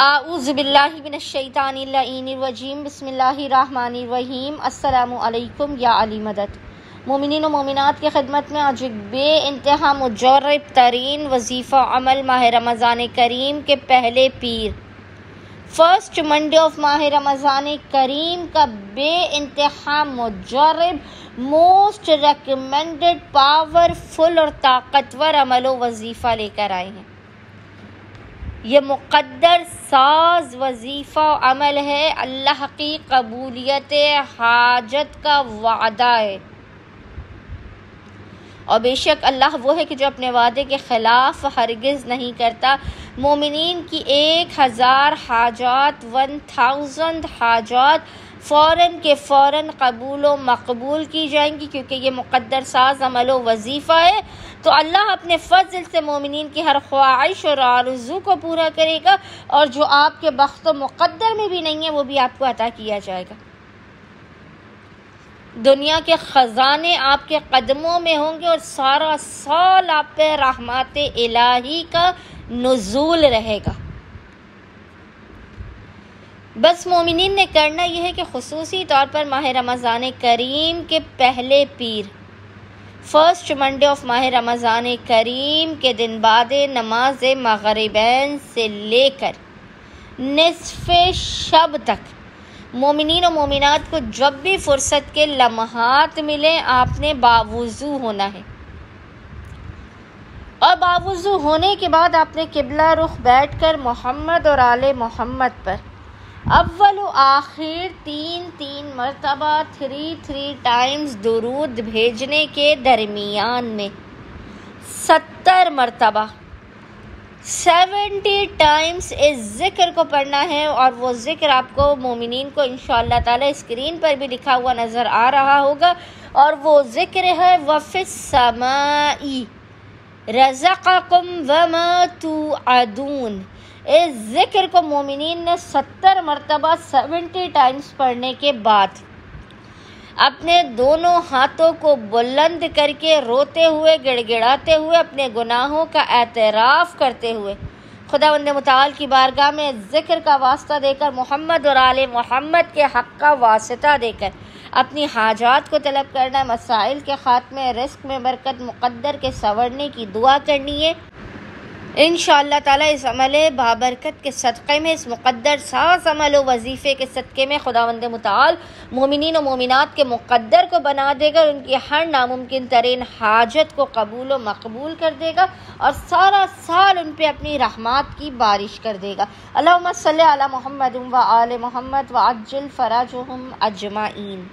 आऊज़ुबिल्लाहि मिनश्शैतानिर्रजीम बिस्मिल्लाहिर्रहमानिर्रहीम। अस्सलामु अलैकुम या अली मदद। मोमिनीन व मोमिनात की खिदमत में आज एक बे इंतहा मुजर्रब तरीन वजीफ़ा अमल माह रमज़ान करीम के पहले पीर फर्स्ट मंडे ऑफ माह रमज़ान करीम का बे इंतहा मुजर्रब मोस्ट रिकमेंडेड पावरफुल और ताकतवर अमलो वजीफ़ा लेकर आए हैं। ये मुक़द्दर साज वजीफ़ा अमल है, अल्लाह की कबूलियत हाजत का वादा है। और बेशक अल्लाह वो है कि जो अपने वादे के ख़िलाफ़ हरगिज़ नहीं करता। मोमिनीन की 1000 हाजात 1000 हाजात फ़ौरन के फ़ौरन कबूल व मकबूल की जाएंगी, क्योंकि ये मुक़द्दर साज अमलो वजीफ़ा है। तो अल्लाह अपने फ़ज़ल से मोमिनीन की हर ख्वाहिश और आरज़ू को पूरा करेगा, और जो आपके बख्त व मुक़द्दर में भी नहीं है वो भी आपको अता किया जाएगा। दुनिया के ख़जाने आपके कदमों में होंगे और सारा साल आप पे रहमत इलाही का नुज़ूल रहेगा। बस मोमिनीन ने करना यह है कि खुसूसी तौर पर माह रमज़ान करीम के पहले पीर फर्स्ट मंडे ऑफ माह रमज़ान करीम के दिन बाद नमाज मग़रिबैन से लेकर निस्फ़े शब तक मोमिनीन और मोमिनात को जब भी फुर्सत के लम्हात मिले आपने बावुज़ू होना है, और बावुज़ू होने के बाद आपने किबला रुख बैठकर मोहम्मद और आले मोहम्मद पर अव्वल व आखिर 3 मरतबा 3 टाइम्स दुरूद भेजने के दरमियान में 70 मरतबा 70 टाइम्स इस ज़िक्र को पढ़ना है। और वो ज़िक्र आपको मोमिनीन को इंशाअल्लाह ताला स्क्रीन पर भी लिखा हुआ नज़र आ रहा होगा, और वो ज़िक्र है वफ़िस समाई रज़क़कुम वमा तुअदून। इस ज़िक्र को मोमिनीन ने 70 मरतबा 70 टाइम्स पढ़ने के बाद अपने दोनों हाथों को बुलंद करके रोते हुए गिड़गिड़ाते हुए अपने गुनाहों का एतराफ़ करते हुए खुदावंद मुताल की बारगाह में ज़िक्र का वास्ता देकर मोहम्मद और आले मोहम्मद के हक़ का वास्ता देकर अपनी हाजात को तलब करना, मसाइल के ख़ात्मे, रिस्क में बरकत, मुक़द्दर के संवरने की दुआ करनी है। इंशाअल्लाह ताला इस अमल बाबरकत के सदक़े में, इस मुक़द्दर साज़ अमल व वजीफ़े के सदक़े में खुदावंद मुताल मोमिनीन व मोमिनात के मुक़द्दर को बना देगा, उनकी हर नामुमकिन तरीन हाजत को कबूल व मकबूल कर देगा, और सारा साल उन पर अपनी रहमत की बारिश कर देगा। अल्लाहुम्मा सल्लि अला मुहम्मद व आले मुहम्मद व अज्जिल फ़राजहुम अजमाइन।